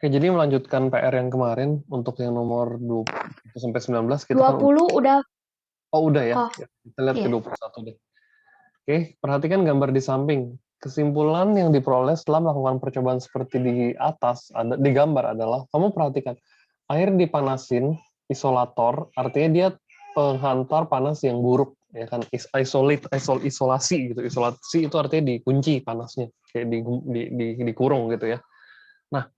Oke, jadi melanjutkan PR yang kemarin untuk yang nomor 20 sampai 19 kita kan 20 udah udah ya. kok. Kita lihat ke Iya. 21 deh. Oke, perhatikan gambar di samping. Kesimpulan yang diperoleh setelah melakukan percobaan seperti di atas ada di gambar adalah kamu perhatikan air dipanasin isolator, artinya dia penghantar panas yang buruk ya kan, isolasi gitu. Isolasi itu artinya dikunci panasnya, kayak dikurung gitu ya. Nah,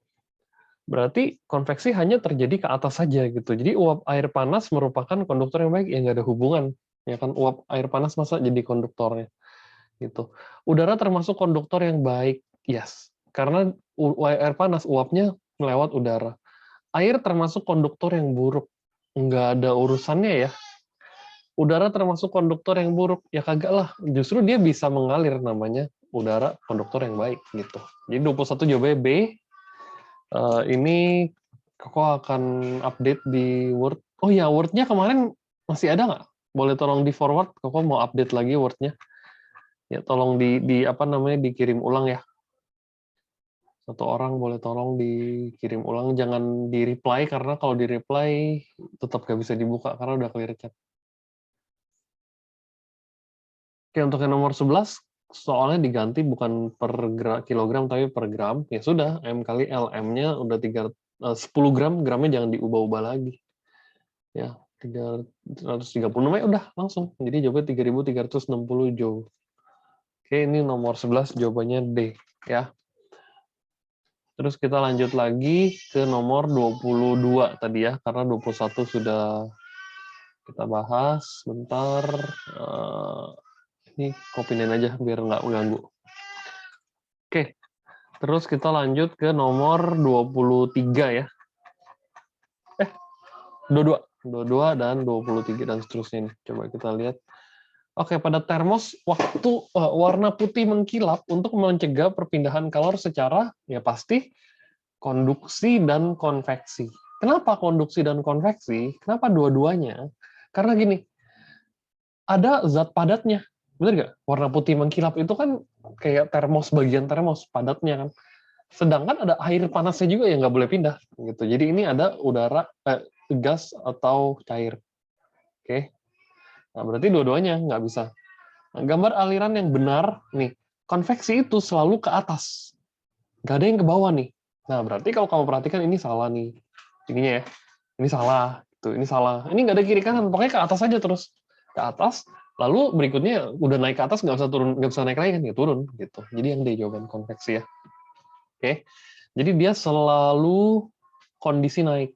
berarti konveksi hanya terjadi ke atas saja gitu. Jadi uap air panas merupakan konduktor yang baik, ya nggak ada hubungan. Ya kan, uap air panas masa jadi konduktornya gitu. Udara termasuk konduktor yang baik, yes. Karena air panas uapnya melewat udara. Air termasuk konduktor yang buruk, nggak ada urusannya ya. Udara termasuk konduktor yang buruk, ya kagak lah. Justru dia bisa mengalir, namanya udara konduktor yang baik gitu. Jadi 21 jawabannya B. Ini Koko akan update di Word. Oh ya, Word-nya kemarin masih ada nggak? Boleh tolong di forward, Koko mau update lagi Word-nya. Ya, tolong di apa namanya, dikirim ulang ya. Satu orang boleh tolong dikirim ulang, jangan di-reply, karena kalau di-reply tetap nggak bisa dibuka, karena udah clear chat. Oke, untuk yang nomor 11, soalnya diganti bukan per kilogram, tapi per gram. Ya sudah, M kali L. M-nya udah 10 gram, gramnya jangan diubah-ubah lagi. Ya, 336 ya udah langsung. Jadi jawabannya 3.360 joule. Oke, ini nomor 11 jawabannya D ya. Terus kita lanjut lagi ke nomor 22 tadi ya, karena 21 sudah kita bahas. Bentar, ini kopinin aja biar nggak mengganggu. Oke, terus kita lanjut ke nomor 23 ya. 22 dan 23 dan seterusnya nih. Coba kita lihat. Oke, pada termos waktu warna putih mengkilap untuk mencegah perpindahan kalor secara ya pasti konduksi dan konveksi. Kenapa konduksi dan konveksi? Kenapa dua-duanya? Karena gini, ada zat padatnya. Bener nggak? Warna putih mengkilap itu kan kayak termos, bagian termos padatnya kan. Sedangkan ada air panasnya juga yang nggak boleh pindah. Gitu. Jadi ini ada udara, gas atau cair. Oke. Nah, berarti dua-duanya nggak bisa. Nah, gambar aliran yang benar, nih, konveksi itu selalu ke atas. Nggak ada yang ke bawah nih. Nah, berarti kalau kamu perhatikan ini salah nih. Ininya ya. Ini salah. Tuh, ini salah. Ini nggak ada kiri kanan. Pokoknya ke atas aja terus. Ke atas. Lalu berikutnya udah naik ke atas nggak usah turun, nggak usah naik lagi kan? Ya turun gitu. Jadi yang D jawaban konveksi ya. Oke. Jadi dia selalu kondisi naik.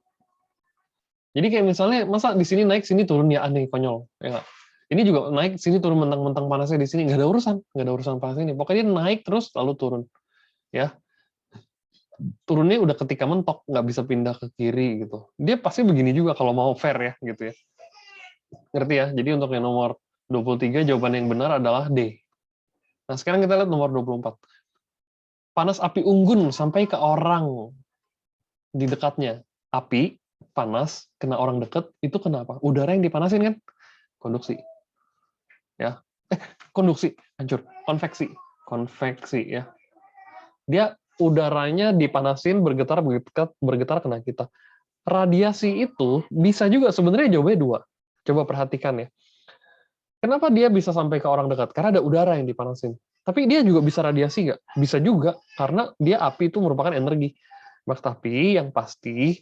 Jadi kayak misalnya masa di sini naik, sini turun, ya aneh, konyol. Ya nggak? Ini juga naik, sini turun, mentang-mentang panasnya di sini, nggak ada urusan panas ini. Pokoknya dia naik terus lalu turun, ya. Turunnya udah ketika mentok, nggak bisa pindah ke kiri gitu. Dia pasti begini juga kalau mau fair ya, gitu ya. Ngerti ya? Jadi untuk yang nomor 23 jawaban yang benar adalah D. Nah, sekarang kita lihat nomor 24. Panas api unggun sampai ke orang di dekatnya. Api panas kena orang dekat itu kenapa? Udara yang dipanasin kan? Konduksi. Ya. Konduksi, hancur. Konveksi. Konveksi ya. Dia udaranya dipanasin, bergetar kena kita. Radiasi itu bisa juga sebenarnya jawabannya dua. Coba perhatikan ya. Kenapa dia bisa sampai ke orang dekat? Karena ada udara yang dipanasin. Tapi dia juga bisa radiasi nggak? Bisa juga, karena dia api itu merupakan energi. Tapi yang pasti,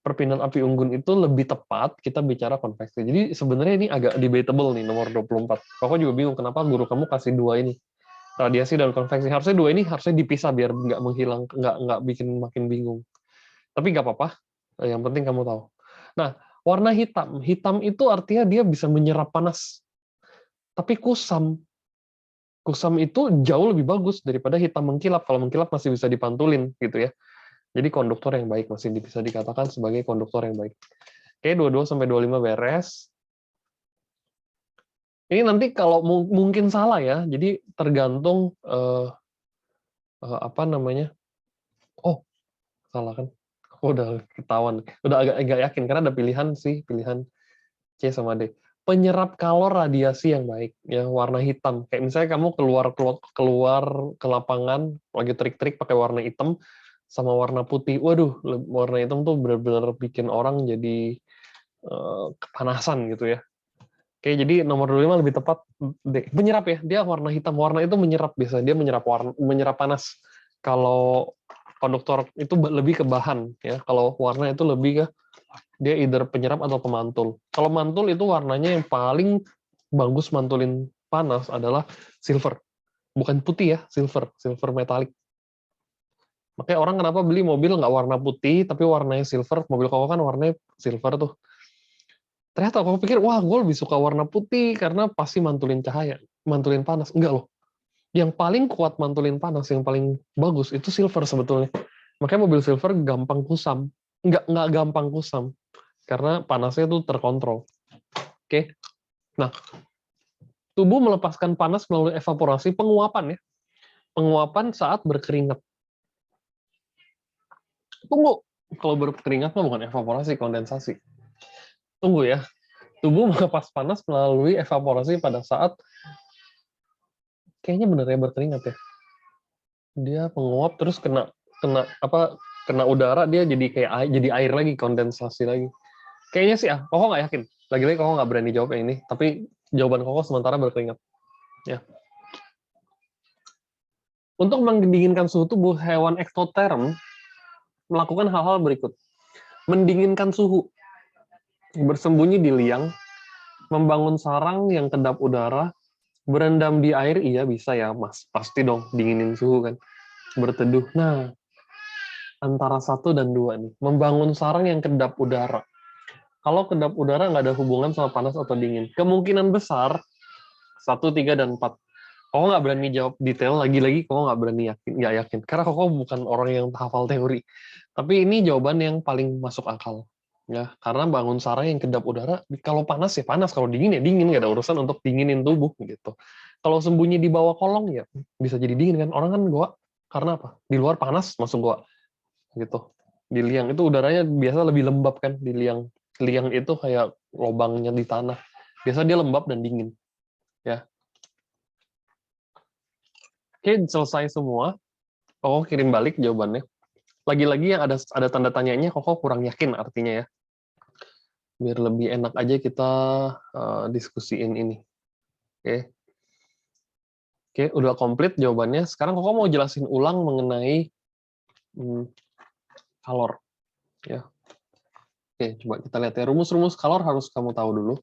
perpindahan api unggun itu lebih tepat kita bicara konveksi. Jadi sebenarnya ini agak debatable nih, nomor 24. Pokoknya juga bingung kenapa guru kamu kasih dua ini. Radiasi dan konveksi. Harusnya dua ini harusnya dipisah biar nggak menghilang, nggak bikin makin bingung. Tapi nggak apa-apa, yang penting kamu tahu. Nah, warna hitam. Hitam itu artinya dia bisa menyerap panas. Tapi kusam. Kusam itu jauh lebih bagus daripada hitam mengkilap. Kalau mengkilap masih bisa dipantulin, gitu ya. Jadi konduktor yang baik masih bisa dikatakan sebagai konduktor yang baik. Oke, 22 sampai 25 beres. Ini nanti kalau mungkin salah ya, jadi tergantung apa namanya. Oh, salah kan? Aku udah ketahuan. Udah agak yakin karena ada pilihan sih, pilihan C sama D. Penyerap kalor radiasi yang baik, ya warna hitam. Kayak misalnya kamu keluar ke lapangan lagi terik-terik pakai warna hitam, sama warna putih. Waduh, warna hitam tuh benar-benar bikin orang jadi kepanasan gitu ya. Oke, jadi nomor 25 lebih tepat menyerap ya. Dia warna hitam. Warna itu menyerap biasa. Dia menyerap panas. Kalau konduktor itu lebih ke bahan ya. Kalau warna itu lebih ke dia either penyerap atau pemantul. Kalau mantul itu warnanya yang paling bagus mantulin panas adalah silver. Bukan putih ya, silver metalik. Makanya orang kenapa beli mobil nggak warna putih, tapi warnanya silver. Mobil koko kan warnanya silver tuh. Ternyata aku pikir, wah gue lebih suka warna putih karena pasti mantulin cahaya, mantulin panas. Enggak loh. Yang paling kuat mantulin panas, yang paling bagus, itu silver sebetulnya. Makanya mobil silver gampang kusam. Nggak gampang kusam. Karena panasnya tuh terkontrol. Oke. Nah, tubuh melepaskan panas melalui evaporasi, penguapan ya. Penguapan saat berkeringat. Tunggu. Kalau berkeringat mah bukan evaporasi, kondensasi. Tunggu ya. Tubuh melepas panas melalui evaporasi pada saat kayaknya bener ya berkeringat ya. Dia menguap terus kena udara dia jadi kayak jadi air lagi, kondensasi lagi. Kayaknya sih Koko nggak yakin. Lagi-lagi Koko nggak berani jawab yang ini. Tapi jawaban Koko sementara berkeringat. Ya. Untuk mendinginkan suhu tubuh, hewan ektoterm melakukan hal-hal berikut. Mendinginkan suhu, bersembunyi di liang, membangun sarang yang kedap udara, berendam di air, iya bisa ya mas, pasti dong dinginin suhu kan. Berteduh, nah antara 1 dan 2 nih, membangun sarang yang kedap udara. Kalau kedap udara nggak ada hubungan sama panas atau dingin, kemungkinan besar 1, 3, dan 4. Koko nggak berani jawab detail, lagi-lagi Koko nggak berani nggak yakin, karena Koko bukan orang yang hafal teori. Tapi ini jawaban yang paling masuk akal. Ya, karena bangun sarang yang kedap udara, kalau panas ya panas, kalau dingin ya dingin, nggak ada urusan untuk dinginin tubuh gitu. Kalau sembunyi di bawah kolong ya bisa jadi dingin kan, orang kan goa karena apa? Di luar panas masuk goa gitu. Di liang itu udaranya biasa lebih lembab kan di liang. Liang itu kayak lubangnya di tanah. Biasa dia lembab dan dingin. Ya. Oke, selesai semua. Koko kirim balik jawabannya. Lagi-lagi yang ada tanda tanyanya, Koko kurang yakin artinya ya. Biar lebih enak aja kita diskusiin ini. Oke. Oke, udah komplit jawabannya. Sekarang Koko mau jelasin ulang mengenai kalor. Ya. Oke, coba kita lihat ya. Rumus-rumus kalor harus kamu tahu dulu.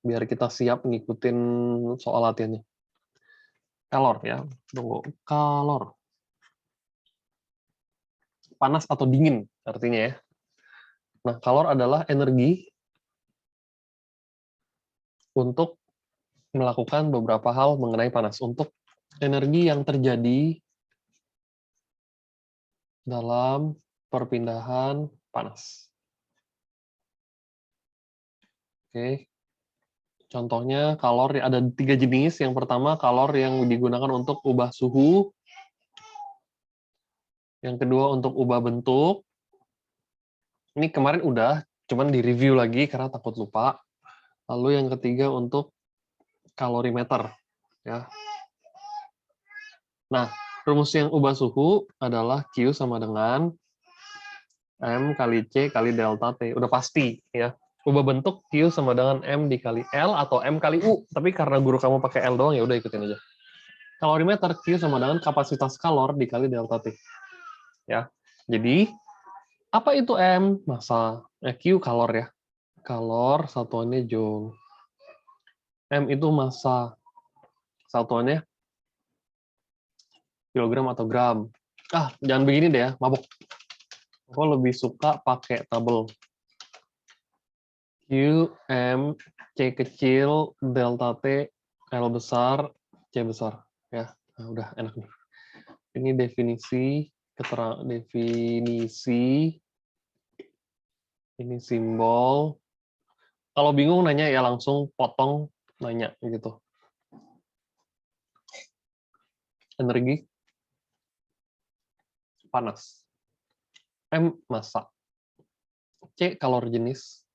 Biar kita siap ngikutin soal latihannya. Kalor ya. Tunggu. Kalor. Panas atau dingin artinya ya. Nah, kalor adalah energi untuk melakukan beberapa hal mengenai panas. Untuk energi yang terjadi dalam perpindahan panas. Oke. Contohnya kalor ada 3 jenis. Yang pertama kalor yang digunakan untuk ubah suhu. Yang kedua untuk ubah bentuk. Ini kemarin udah, cuman di-review lagi karena takut lupa. Lalu yang ketiga untuk kalorimeter. Ya. Nah, rumus yang ubah suhu adalah Q sama dengan M kali C kali delta T. Udah pasti ya. Ubah bentuk Q sama dengan M dikali L atau M kali U. Tapi karena guru kamu pakai L doang ya udah ikutin aja. Kalorimeter Q sama dengan kapasitas kalor dikali delta T. Ya. Jadi apa itu M? Massa. Q kalor ya. Kalor satuannya joule. M itu massa. Satuannya kilogram atau gram. Jangan begini deh ya, mabok. Aku lebih suka pakai tabel. Q, M, C kecil, delta T, L besar, C besar. Ya, nah, udah enak nih. Ini definisi, definisi, ini simbol. Kalau bingung nanya ya langsung potong nanya gitu. Energi panas. M massa. C kalor jenis.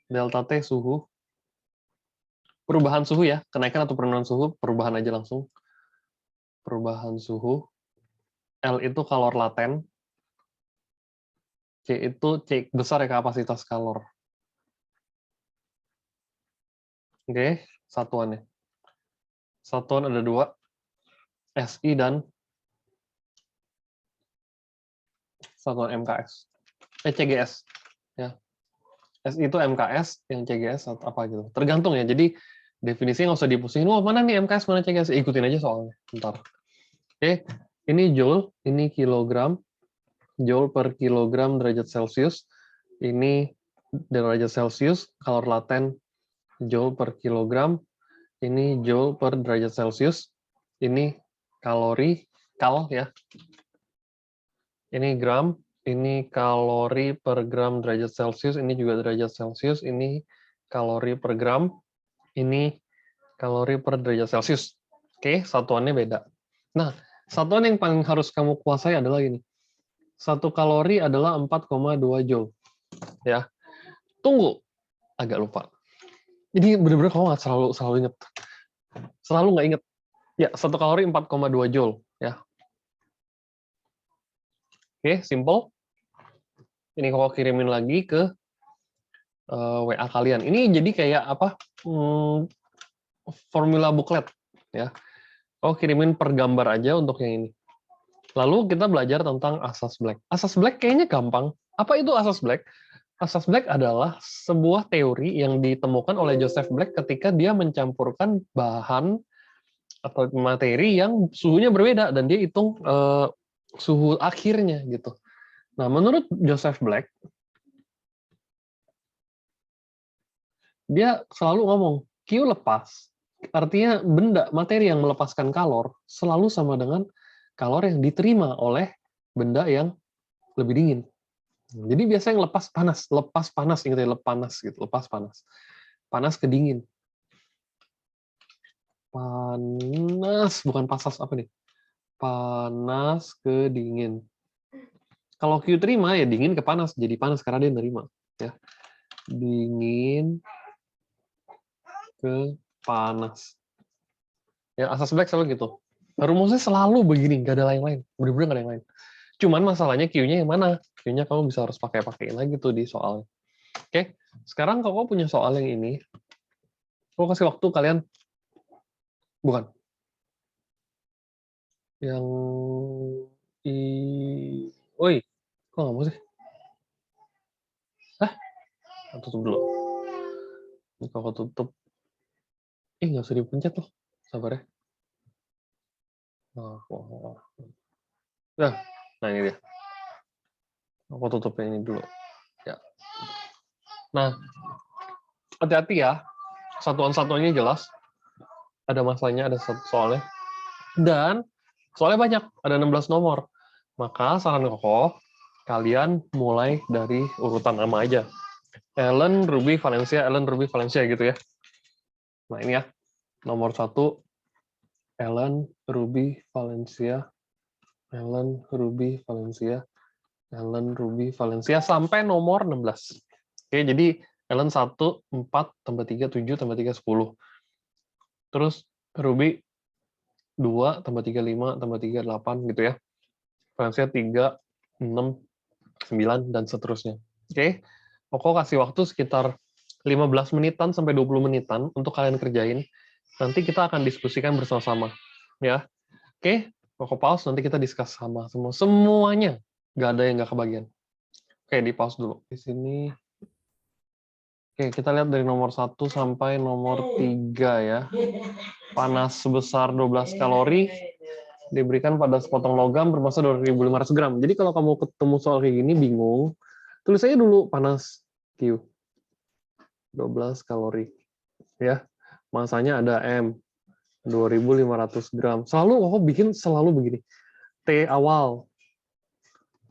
Delta T suhu. Perubahan suhu ya, kenaikan atau penurunan suhu, perubahan aja langsung. Perubahan suhu. L itu kalor laten, C itu C besar ya kapasitas kalor. Oke, satuannya. Satuan ada dua, SI dan satuan MKS. CGS. Ya. SI itu MKS, yang CGS atau apa gitu. Tergantung ya. Jadi definisinya nggak usah dipusingin. Wah, mana nih MKS, mana CGS? Ikutin aja soalnya. Bentar. Oke, ini joule, ini kilogram, joule per kilogram derajat Celcius. Ini derajat Celcius, kalor laten, joule per kilogram. Ini joule per derajat Celcius. Ini kalori, kal ya. Ini gram, ini kalori per gram derajat Celcius, ini juga derajat Celcius, ini kalori per gram, ini kalori per derajat Celcius. Oke, satuannya beda. Nah, satuan yang paling harus kamu kuasai adalah ini. 1 kalori adalah 4,2 joule. Ya. Tunggu, agak lupa. Jadi benar-benar kamu nggak selalu ingat. Selalu nggak ingat. Ya, 1 kalori 4,2 joule. Ya. Oke, simple. Ini kau kirimin lagi ke WA kalian. Ini jadi kayak apa? Formula booklet ya. Kau kirimin per gambar aja untuk yang ini. Lalu kita belajar tentang asas Black. Asas Black kayaknya gampang. Apa itu asas Black? Asas Black adalah sebuah teori yang ditemukan oleh Joseph Black ketika dia mencampurkan bahan atau materi yang suhunya berbeda dan dia hitung suhu akhirnya gitu. Nah, menurut Joseph Black, dia selalu ngomong Q lepas. Artinya benda, materi yang melepaskan kalor selalu sama dengan kalor yang diterima oleh benda yang lebih dingin. Jadi biasanya yang lepas panas, ingat ya, lepas panas. Panas ke dingin. Panas, bukan pasas apa nih? Panas ke dingin. Kalau Q terima ya dingin ke panas, jadi panas karena dia nerima. Ya. Dingin ke panas. Ya, asas Black selalu gitu. Rumusnya selalu begini, nggak ada lain-lain. Bener-bener nggak ada yang lain. Cuman masalahnya Q-nya yang mana? Q-nya kamu bisa harus pakai-pakein lagi tuh di soalnya. Oke, sekarang kalau kamu punya soal yang ini, aku kasih waktu kalian, bukan. Yang Woi, kok nggak mau sih? Hah? Tutup dulu. Ini kalau tutup, nggak usah dipencet loh, sabar ya. Nah ini dia. Aku tutup ini dulu. Ya. Nah, hati-hati ya. Satuan-satuannya jelas. Ada masanya, ada soalnya. Dan soalnya banyak, ada 16 nomor. Maka saran kokoh, kalian mulai dari urutan nama aja. Ellen, Ruby, Valencia gitu ya. Nah ini ya, nomor 1, Ellen, Ruby, Valencia, Ellen, Ruby, Valencia, Ellen, Ruby, Valencia, sampai nomor 16. Oke, jadi Ellen 1, 4, tambah 3, 7, tambah 3, 10. Terus Ruby 2, tambah 3, 5, tambah 3, 8, gitu ya. Valencia 3, 6, 9, dan seterusnya. Oke, Koko kasih waktu sekitar 15 menitan sampai 20 menitan untuk kalian kerjain. Nanti kita akan diskusikan bersama-sama. Ya, oke, Koko pause, nanti kita diskus sama semua. Semuanya, nggak ada yang nggak kebagian. Oke, di pause dulu. Di sini. Oke, kita lihat dari nomor 1 sampai nomor 3 ya. Panas sebesar 12 kalori diberikan pada sepotong logam bermassa 2.500 gram. Jadi kalau kamu ketemu soal kayak gini bingung, tulis aja dulu panas Q. 12 kalori. Ya. Masanya ada M. 2.500 gram. Selalu aku bikin selalu begini. T awal.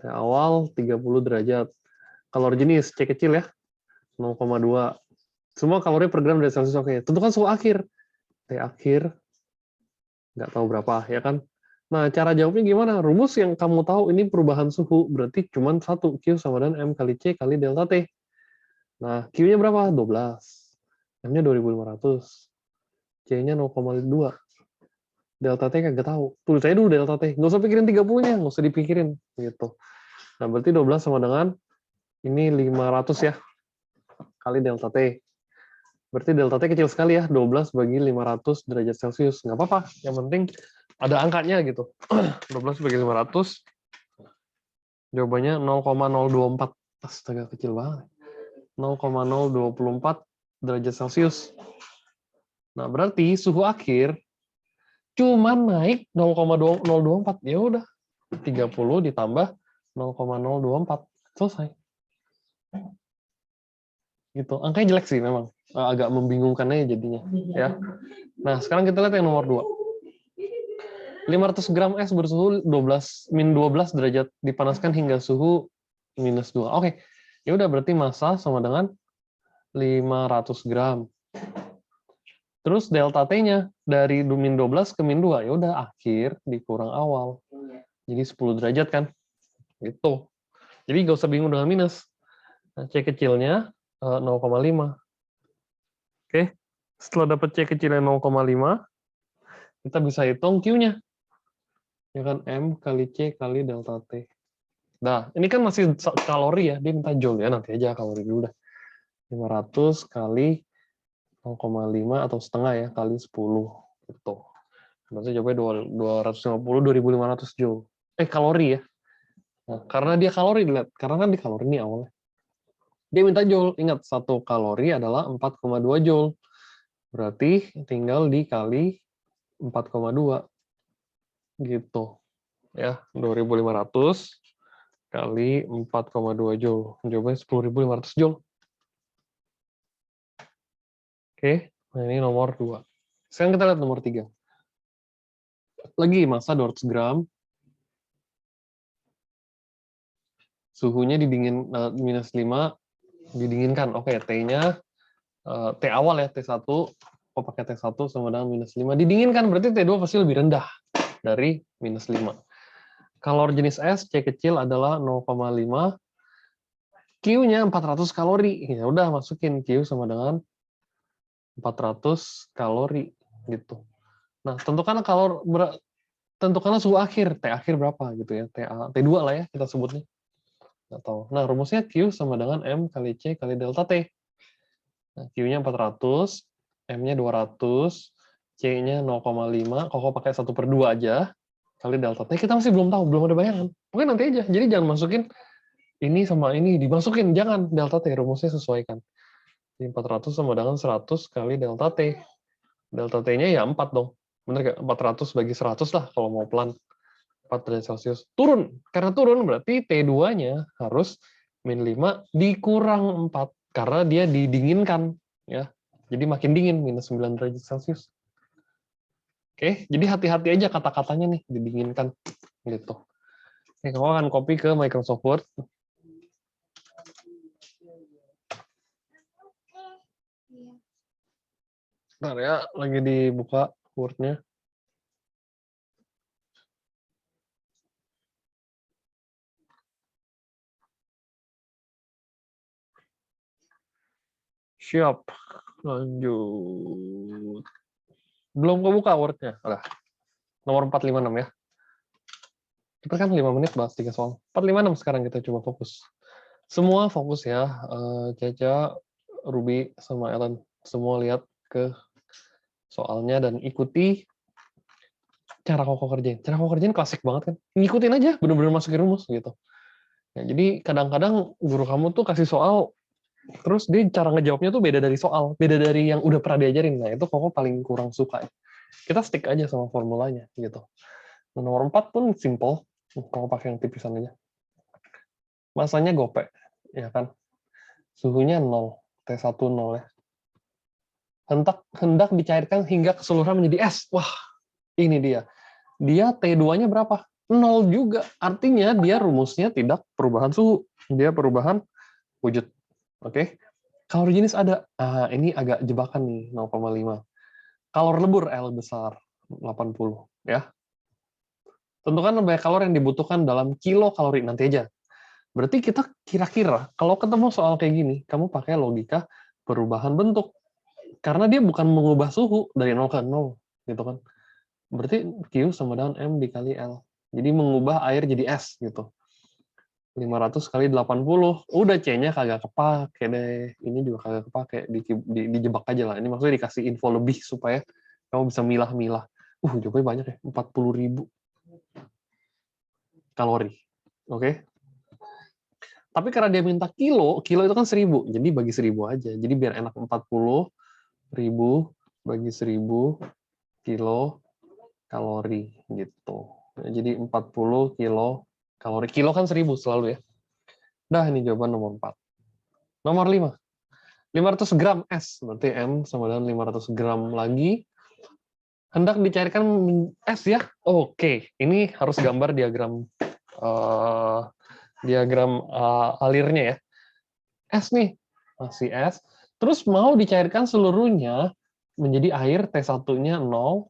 T awal 30 derajat. Kalori jenis C kecil ya. 0,2. Semua kalori per gram dari Celsius oke. Tentukan suhu akhir. T akhir nggak tahu berapa ya kan. Nah, cara jawabnya gimana? Rumus yang kamu tahu ini perubahan suhu berarti cuma satu, Q sama dengan M kali C kali delta T. Nah, Q-nya berapa? 12. M-nya 2.500. C-nya 0,2. Delta T kagak tahu. Tulis aja dulu delta T. Nggak usah pikirin 30-nya, nggak usah dipikirin. Gitu. Nah, berarti 12 sama dengan, ini 500 ya, kali delta T. Berarti delta T kecil sekali ya, 12 bagi 500 derajat Celcius. Nggak apa-apa, yang penting ada angkanya gitu. 12 bagi 500, jawabannya 0,024. Astaga, kecil banget. 0,024 derajat Celcius. Nah, berarti suhu akhir cuma naik 0,024. Ya udah, 30 ditambah 0,024. Selesai. Gitu. Angkanya jelek sih memang. Agak membingungkan aja jadinya. Ya. Nah, sekarang kita lihat yang nomor 2. 500 gram es bersuhu 12 derajat dipanaskan hingga suhu -2. Oke. Ya udah, berarti massa sama dengan 500 gram. Terus delta T-nya dari -12 ke -2, ya udah akhir dikurang awal. Jadi 10 derajat kan? Gitu. Jadi nggak usah bingung dengan minus. Nah, C kecilnya 0,5. Oke. Setelah dapat C kecilnya 0,5, kita bisa hitung Q-nya. Ya kan, M kali C kali delta T. Nah, ini kan masih kalori ya, dia minta joule ya, nanti aja kalori dulu dah. 500 kali 0,5 atau setengah ya, kali 10. Gitu. Berarti jawabnya 250, 2500 joule. Kalori ya. Nah, karena dia kalori, dilihat. Karena kan di kalori ini awalnya. Dia minta joule. Ingat, 1 kalori adalah 4,2 joule. Berarti tinggal dikali 4,2. Gitu. Ya, 2500 kali 4,2 joule. Jawabannya 10.500 joule. Oke, nah ini nomor 2. Sekarang kita lihat nomor 3. Lagi massa 200 gram. Suhunya didingin -5, didinginkan. Oke, T-nya T awal ya, T1. Oh, pakai T1 sama dengan -5. Didinginkan berarti T2 pasti lebih rendah dari -5. Kalori jenis es C kecil adalah 0,5. Q-nya 400 kalori. Ya udah, masukin Q sama dengan 400 kalori gitu. Nah, tentukanlah suhu akhir, T akhir berapa gitu ya, T2 lah ya kita sebutnya. Nggak tahu. Nah, rumusnya Q sama dengan M kali C kali delta T. Nah, Q-nya 400, M-nya 200, C-nya 0,5, Koko pakai 1/2 aja, kali delta T. Kita masih belum tahu, belum ada bayangan. Pokoknya nanti aja. Jadi jangan masukin ini sama ini, dimasukin. Jangan, delta T, rumusnya sesuaikan. Jadi 400 sama dengan 100 kali delta T. Delta T-nya ya 4 dong. Bener nggak? 400 bagi 100 lah kalau mau pelan. 4 derajat Celcius. Turun. Karena turun berarti T2-nya harus -5 dikurang 4. Karena dia didinginkan. Ya. Jadi makin dingin, -9 derajat Celcius. Oke, jadi hati-hati aja kata-katanya nih, didinginkan. Gitu. Oke, kamu akan copy ke Microsoft Word. Bentar ya, lagi dibuka Word-nya. Siap. Lanjut. Belum kebuka Word-nya. Udah. Nomor 456 ya. Kita kan 5 menit bahas 3 soal. 456 sekarang kita coba fokus. Semua fokus ya. Caca, Ruby, sama Ellen. Semua lihat ke soalnya dan ikuti cara Koko kerjain. Cara Koko kerjain klasik banget kan. Ngikutin aja, bener-bener masukin rumus gitu. Ya, jadi kadang-kadang guru kamu tuh kasih soal, terus dia cara ngejawabnya tuh beda dari soal, beda dari yang udah pernah diajarin. Nah, itu Koko paling kurang suka. Kita stick aja sama formulanya gitu. Nah, nomor 4 pun simple. Koko pakai yang tipisan aja. Masanya gope, ya kan? Suhunya 0, T1 0 ya. Hendak dicairkan hingga keseluruhan menjadi es. Wah, ini dia. Dia T2-nya berapa? 0 juga. Artinya dia rumusnya tidak perubahan suhu. Dia perubahan wujud. Oke. Kalori jenis ada. Ini agak jebakan nih, 0,5. Kalori lebur L besar, 80. Ya. Tentukan banyak kalori yang dibutuhkan dalam kilokalori. Nanti aja. Berarti kita kira-kira, kalau ketemu soal kayak gini, kamu pakai logika perubahan bentuk. Karena dia bukan mengubah suhu dari 0 ke 0. Gitu kan. Berarti Q sama dengan M dikali L. Jadi mengubah air jadi S gitu. 500 kali 80. Udah C-nya kagak kepake deh. Ini juga kagak kepake. Dijebak aja lah. Ini maksudnya dikasih info lebih supaya kamu bisa milah-milah. Jawabannya banyak ya. 40.000 kalori. Oke. Tapi karena dia minta kilo itu kan 1000. Jadi bagi 1000 aja. Jadi biar enak 40.000 bagi 1000 kilo kalori gitu. Jadi 40 kilo kalori. Kilo kan 1000 selalu ya. Dah, ini jawaban nomor 4. Nomor 5. 500 gram S. Berarti M sama dengan 500 gram lagi. Hendak dicarikan S ya. Oke. Ini harus gambar diagram alirnya ya. S nih. Masih S. Terus mau dicairkan seluruhnya menjadi air, T1-nya 0,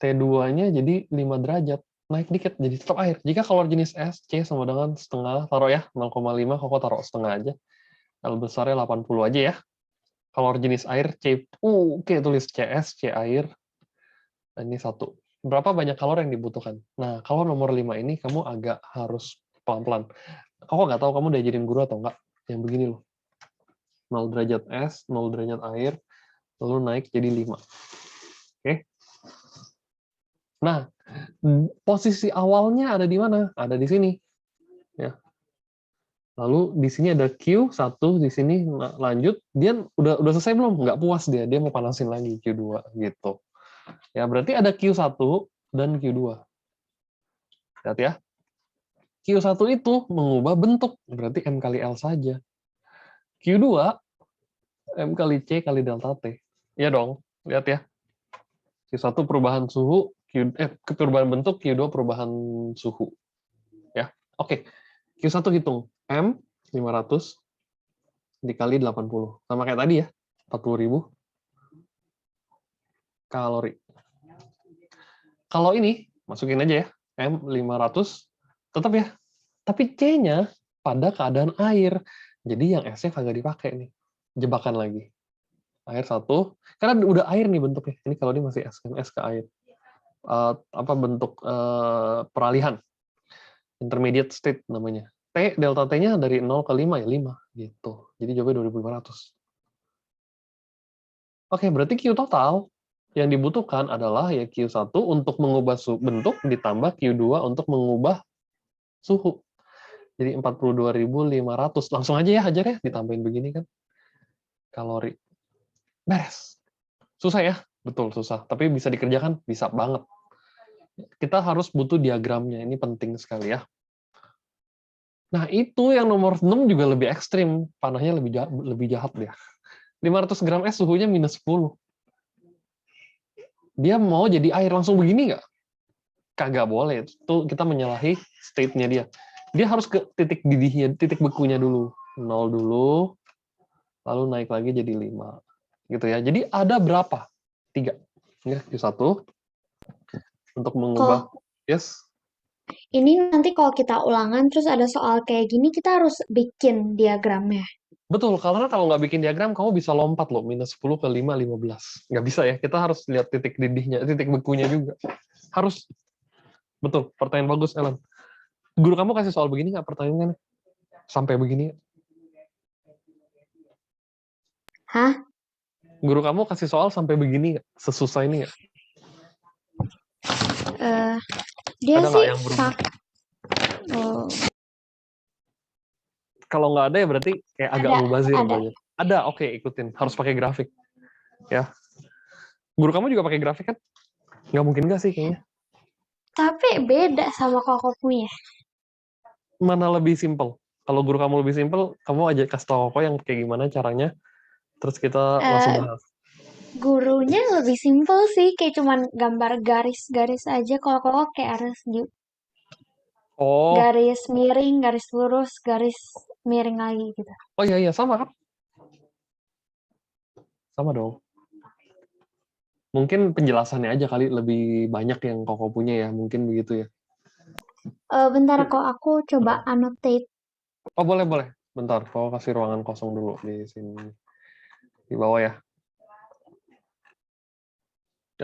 T2-nya jadi 5 derajat. Naik dikit, jadi tetap air. Jika kalori jenis S, C sama dengan setengah, taruh ya, 0,5, kok taruh setengah aja. L besarnya 80 aja ya. Kalori jenis air, C, oke, tulis CS, C air. Nah, ini 1. Berapa banyak kalori yang dibutuhkan? Nah, kalau nomor 5 ini, kamu agak harus pelan-pelan. Kok nggak tahu kamu diajarin guru atau enggak? Yang begini loh. 0 derajat S, 0 derajat air, lalu naik jadi 5. Oke? Nah, posisi awalnya ada di mana? Ada di sini. Ya. Lalu di sini ada Q1, di sini lanjut. Dia udah selesai belum? Nggak puas dia mau panasin lagi Q2 gitu. Ya, berarti ada Q1 dan Q2. Lihat ya. Q1 itu mengubah bentuk, berarti M kali L saja. Q2 M kali C kali delta T. Ya dong, lihat ya. Q1 perubahan suhu, perubahan bentuk, Q2 perubahan suhu. Ya, oke. Q1 hitung. M 500 dikali 80. Sama kayak tadi ya, 40.000 kalori. Kalau ini, masukin aja ya, M 500, tetap ya. Tapi C-nya pada keadaan air. Jadi yang S-nya kagak dipakai nih. Jebakan lagi. Air 1, karena udah air nih bentuknya. Ini kalau ini masih S, kan S ke air. Bentuk peralihan. Intermediate state namanya. T, delta T-nya dari 0 ke 5 ya 5 gitu. Jadi jawabnya 2500. Oke, berarti Q total yang dibutuhkan adalah ya Q1 untuk mengubah bentuk ditambah Q2 untuk mengubah suhu. Jadi 42.500. Langsung aja ya hajar ya, ditambahin begini kan. Kalori. Beres. Susah ya? Betul, susah. Tapi bisa dikerjakan? Bisa banget. Kita harus butuh diagramnya. Ini penting sekali ya. Nah, itu yang nomor 6 juga lebih ekstrim. Panahnya lebih jahat ya. 500 gram es suhunya minus 10. Dia mau jadi air langsung begini nggak? Kagak boleh. Itu kita menyalahi state-nya dia. Dia harus ke titik didihnya, titik bekunya dulu. 0 dulu, lalu naik lagi jadi 5. Gitu ya. Jadi ada berapa? 3. Ya, Q1 untuk mengubah. Yes. Ini nanti kalau kita ulangan terus ada soal kayak gini, kita harus bikin diagramnya. Betul, karena kalau nggak bikin diagram, kamu bisa lompat loh, minus 10 ke 5, 15. Nggak bisa ya, kita harus lihat titik didihnya, titik bekunya juga. Harus. Betul, pertanyaan bagus, Ellen. Guru kamu kasih soal begini nggak pertanyaannya? Sampai begini? Hah? Guru kamu kasih soal sampai begini nggak? Sesusah ini nggak? Dia Ada nggak sih yang berubah? oh, Kalau nggak ada ya berarti kayak agak mubazir ada. belajar. Ada, oke, ikutin. Harus pakai grafik. Ya. Guru kamu juga pakai grafik kan? Nggak mungkin nggak sih kayaknya. Tapi beda sama koko punya. Mana lebih simpel? Kalau guru kamu lebih simpel, kamu aja kasih tau aku yang kayak gimana caranya, terus kita langsung Eh, bahas. gurunya lebih simpel sih, kayak cuman gambar garis-garis aja. Kalau koko kayak harus Oh, garis miring, garis lurus, garis miring lagi gitu. oh iya, sama kan? Sama dong. Mungkin penjelasannya aja kali lebih banyak yang Koko punya ya, mungkin begitu ya. Bentar kok aku coba annotate. Oh, boleh. Bentar, Koko kasih ruangan kosong dulu di sini. Di bawah ya.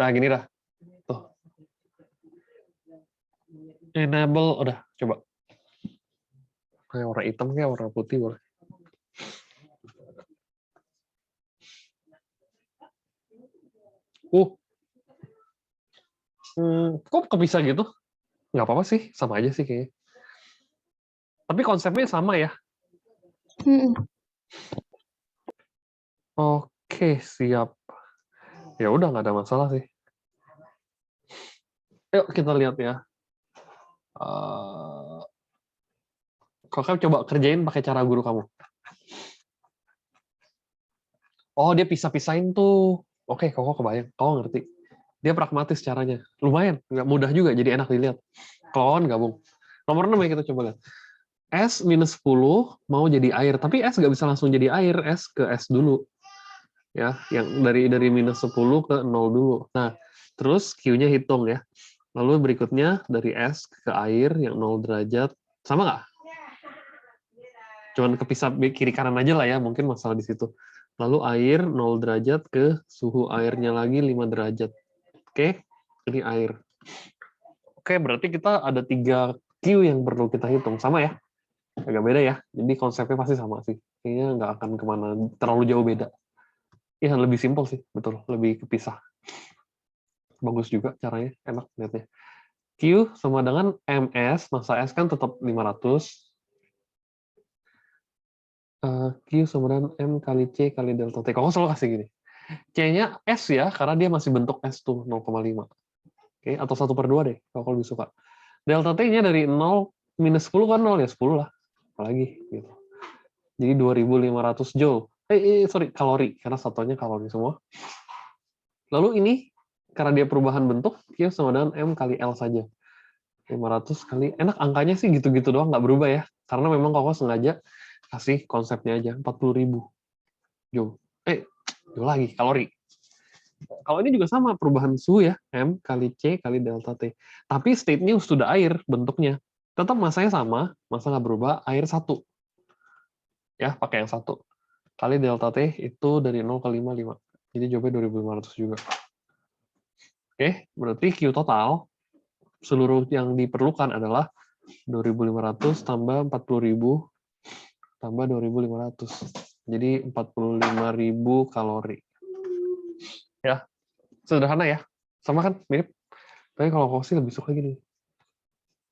Nah, gini dah. Tuh, Enable, udah, coba. Kayak warna hitam, kayak warna putih, boleh. Kok kepisah gitu? Nggak apa-apa sih, sama aja sih kayaknya. Tapi konsepnya sama ya. Oke, siap. Ya udah, nggak ada masalah sih. Yuk kita lihat ya. Kakak coba kerjain pakai cara guru kamu. Oh, dia pisah-pisahin tuh. Oke, kok kebayang. Kau ngerti. Dia pragmatis caranya. Lumayan, nggak mudah juga, jadi enak dilihat. Kalau kan gabung. Nomor 6 ya kita coba lihat. S minus 10 mau jadi air, tapi S nggak bisa langsung jadi air, S ke S dulu. Ya, yang dari minus 10 ke 0 dulu. Nah, terus Q-nya hitung ya. Lalu berikutnya dari S ke air yang 0 derajat. Sama nggak? Cuman kepisah kiri kanan aja lah ya, mungkin masalah di situ. Lalu air 0 derajat ke suhu airnya lagi 5 derajat. Oke, ini air. Oke, berarti kita ada 3 Q yang perlu kita hitung. Sama ya? Agak beda ya. Jadi konsepnya pasti sama sih. Kayaknya nggak akan kemana terlalu jauh beda. Ya, lebih simpel sih, betul. Lebih kepisah. Bagus juga caranya, enak lihatnya. Q sama dengan MS, massa S kan tetap 500. Q sama dengan M kali C kali delta T. Kalau selalu kasih gini. C-nya S ya, karena dia masih bentuk S tuh, 0,5. Oke, atau 1/2 deh, kalau lebih suka. Delta T-nya dari 0, minus 10 kan 0, ya 10 lah. Apalagi, gitu. Jadi 2.500 Joule. Sorry, kalori, karena satunya kalori semua. Lalu ini, karena dia perubahan bentuk, Q sama dengan M kali L saja. 500 kali, enak angkanya sih gitu-gitu doang, nggak berubah ya. Karena memang Koko sengaja kasih konsepnya aja, 40.000 Joule. Joule lagi, kalori. Kalau ini juga sama, perubahan suhu ya, M kali C kali delta T. Tapi state-nya sudah air bentuknya. Tetap masanya sama, masa nggak berubah, air 1. Ya, pakai yang 1. Kali delta T itu dari 0 ke 5, 5. Jadi jawabnya 2.500 juga. Oke, berarti Q total, seluruh yang diperlukan adalah 2.500 tambah 40.000 tambah 2.500. Jadi 45.000 kalori. Ya, sederhana ya. Sama kan, mirip. Tapi kalau aku sih lebih suka gini.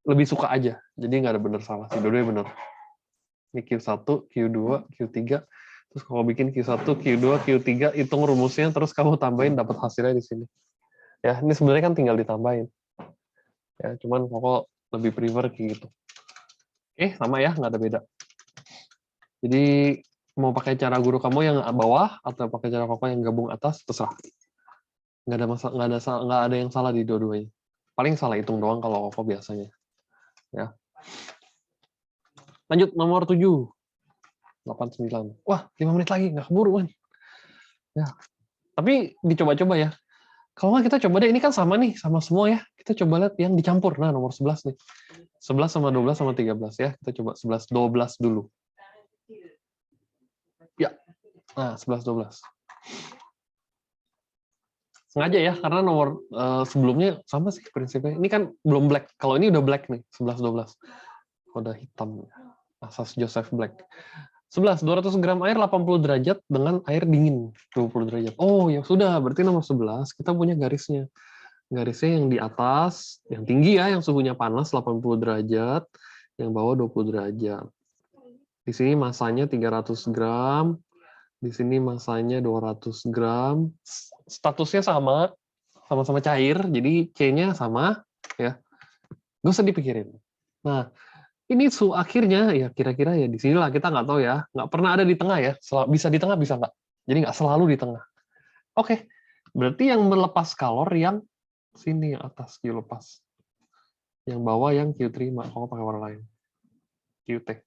Lebih suka aja. Jadi nggak ada benar salah sih. Dua-duanya benar. Ini Q1, Q2, Q3. Terus kalau bikin Q1, Q2, Q3, hitung rumusnya, terus kamu tambahin dapat hasilnya di sini. Ya, ini sebenarnya kan tinggal ditambahin. Ya, cuman kok lebih prefer kayak gitu. Sama ya, nggak ada beda. Jadi mau pakai cara guru kamu yang bawah atau pakai cara koko yang gabung atas, terserah. Nggak ada masalah, nggak ada yang salah di dua-duanya. Paling salah hitung doang kalau koko biasanya. Ya. Lanjut nomor 7. 89. Wah, 5 menit lagi, nggak keburu kan. Ya. Tapi dicoba-coba ya. Kalau nggak kita coba deh, ini kan sama nih, sama semua ya. Kita coba lihat yang dicampur. Nah, nomor 11 nih. 11 sama 12 sama 13 ya. Kita coba 11, 12 dulu. Ya. Nah, 11, 12. Sengaja ya, karena nomor sebelumnya sama sih prinsipnya. Ini kan belum black. Kalau ini udah black nih, 11, 12. Udah hitam. Asas Joseph Black. 11, 200 gram air 80 derajat dengan air dingin 20 derajat. Oh, ya sudah, berarti nomor 11 kita punya garisnya. Garisnya yang di atas, yang tinggi ya, yang suhunya panas 80 derajat, yang bawah 20 derajat. Di sini masanya 300 gram, di sini masanya 200 gram. Statusnya sama, sama-sama cair, jadi C-nya sama, ya. Nggak usah dipikirin. Nah, ini akhirnya ya kira-kira ya di sinilah kita nggak tahu ya, nggak pernah ada di tengah ya, bisa di tengah bisa nggak, jadi nggak selalu di tengah. Oke, berarti yang melepas kalor yang sini yang atas Q lepas, yang bawah yang Q terima. Kalau pakai warna lain, QT.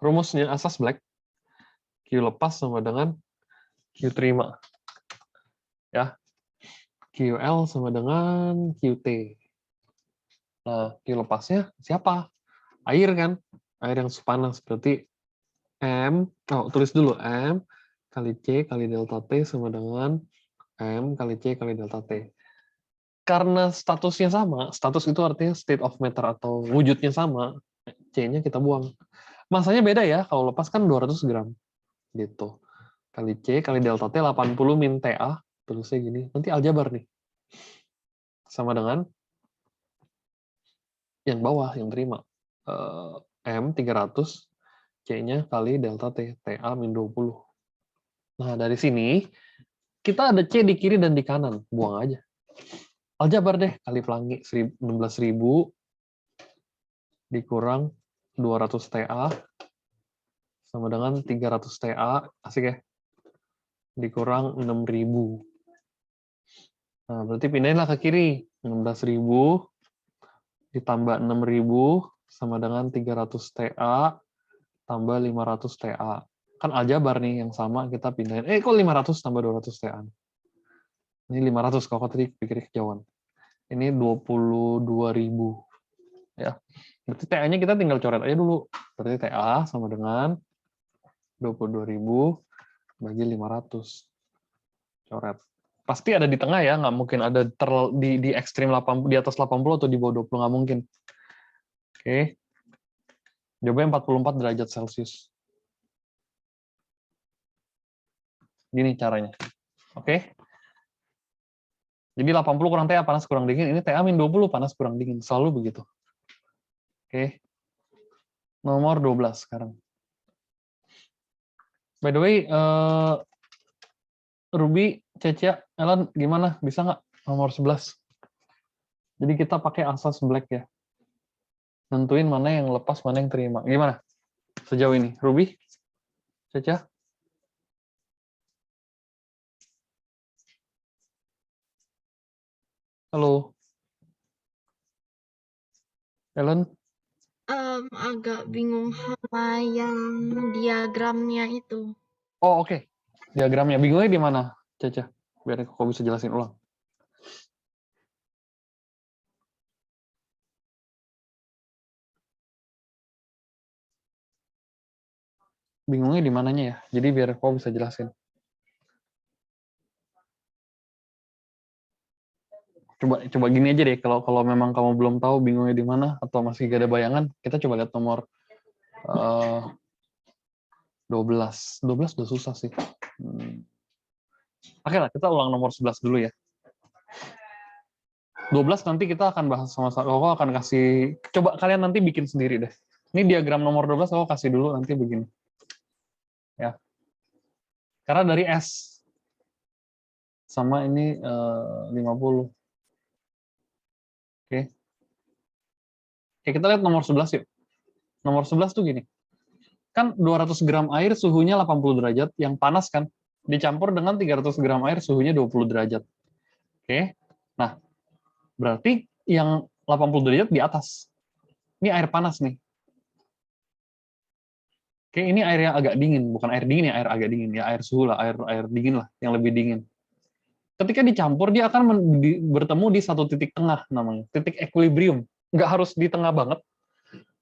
Rumusnya asas Black, Q lepas sama dengan Q terima, ya. QL sama dengan QT. Nah, Q lepasnya siapa? Air kan, air yang panas, berarti tulis dulu M kali C kali delta T sama dengan M kali C kali delta T. karena statusnya sama, status itu artinya state of matter atau wujudnya sama, C-nya kita buang. Masanya beda ya, kalau lepas kan 200 gram. Gitu. Kali C, kali delta T, 80 min TA, terusnya gini. Nanti aljabar nih. Sama dengan yang bawah, yang terima. M 300, C-nya kali delta T, TA min 20. Nah, dari sini, kita ada C di kiri dan di kanan. Buang aja. Aljabar deh, kali pelangi 16.000 dikurang 200 TA sama dengan 300 TA, asik ya, dikurang 6.000. Nah, berarti pindahinlah ke kiri. 16.000 ditambah 6.000 sama dengan 300 TA tambah 500 TA. Kan aljabar nih yang sama, kita pindahin. Kok 500 tambah 200 TA? Ini 500, kalau tadi pikir kejauhan. Ini 22.000. Ya. Berarti TA-nya kita tinggal coret aja dulu. Berarti TA sama dengan 22.000 bagi 500. Coret. Pasti ada di tengah ya, nggak mungkin ada di ekstrim 80, di atas 80 atau di bawah 20, nggak mungkin. Oke. Jawabnya 44 derajat Celcius. Gini caranya. Oke. Jadi 80 kurang TA, panas kurang dingin. Ini TA min 20, panas kurang dingin. Selalu begitu. Oke. Nomor 12 sekarang. By the way, Ruby, Cecia, Ellen, gimana? Bisa nggak nomor 11? Jadi kita pakai asas black ya. Nentuin mana yang lepas, mana yang terima. Gimana sejauh ini? Ruby? Cecia? Halo? Ellen? Agak bingung sama yang diagramnya itu. Oh, oke. Diagramnya. Bingungnya di mana, Cecia? Biar aku bisa jelasin ulang. Bingungnya di mananya ya? Jadi biar kau bisa jelasin. Coba gini aja deh, kalau memang kamu belum tahu bingungnya di mana atau masih gak ada bayangan, kita coba lihat nomor 12. 12 udah susah sih. Oke lah, kita ulang nomor 11 dulu ya. 12 nanti kita akan bahas sama-sama. Aku akan kasih, coba kalian nanti bikin sendiri deh. Ini diagram nomor 12 aku kasih dulu nanti begini. Ya. Karena dari S sama ini 50. Oke. Oke, kita lihat nomor 11 yuk. Nomor 11 tuh gini. Kan 200 gram air suhunya 80 derajat, yang panas kan, dicampur dengan 300 gram air suhunya 20 derajat. Oke. Nah, berarti yang 80 derajat di atas. Ini air panas nih. Oke, ini air yang agak dingin, bukan air dingin ya, air agak dingin ya, air suhu lah, air dingin lah, yang lebih dingin. Ketika dicampur, dia akan bertemu di satu titik tengah namanya, titik equilibrium. Nggak harus di tengah banget,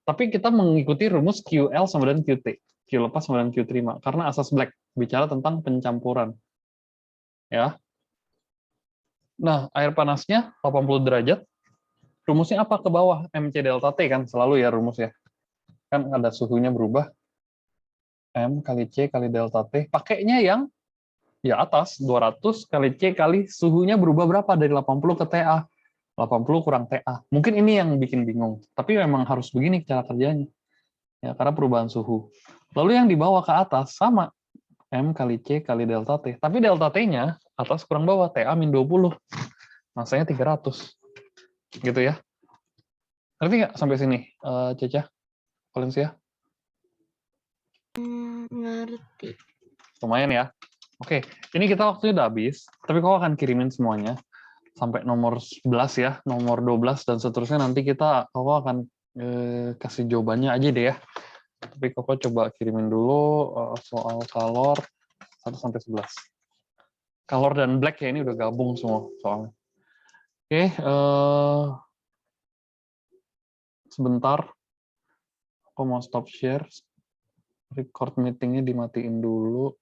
tapi kita mengikuti rumus QL sama dengan QT. Q lepas sama dengan Q terima, karena asas Black bicara tentang pencampuran. Ya. Nah, air panasnya 80 derajat, rumusnya apa ke bawah? MC delta T kan, selalu ya rumusnya. Kan ada suhunya berubah, M kali C kali delta T, pakainya yang ya atas, 200 kali C kali suhunya berubah berapa dari 80 ke TA. 80 kurang TA. Mungkin ini yang bikin bingung, tapi memang harus begini cara kerjanya. Ya, karena perubahan suhu. Lalu yang dibawa ke atas sama M kali C kali delta T. Tapi delta T-nya atas kurang bawah, TA min 20. Masanya 300. Gitu ya. Ngerti nggak sampai sini, Ceca? Valencia? Ngerti. Lumayan ya. Oke, ini kita waktunya udah habis, tapi kau akan kirimin semuanya sampai nomor 11 ya, nomor 12 dan seterusnya nanti kau akan kasih jawabannya aja deh ya. Tapi kau coba kirimin dulu soal kalor 1 sampai 11. Kalor dan black ya, ini udah gabung semua soalnya. Oke, sebentar. Aku mau stop share. Record meetingnya dimatiin dulu.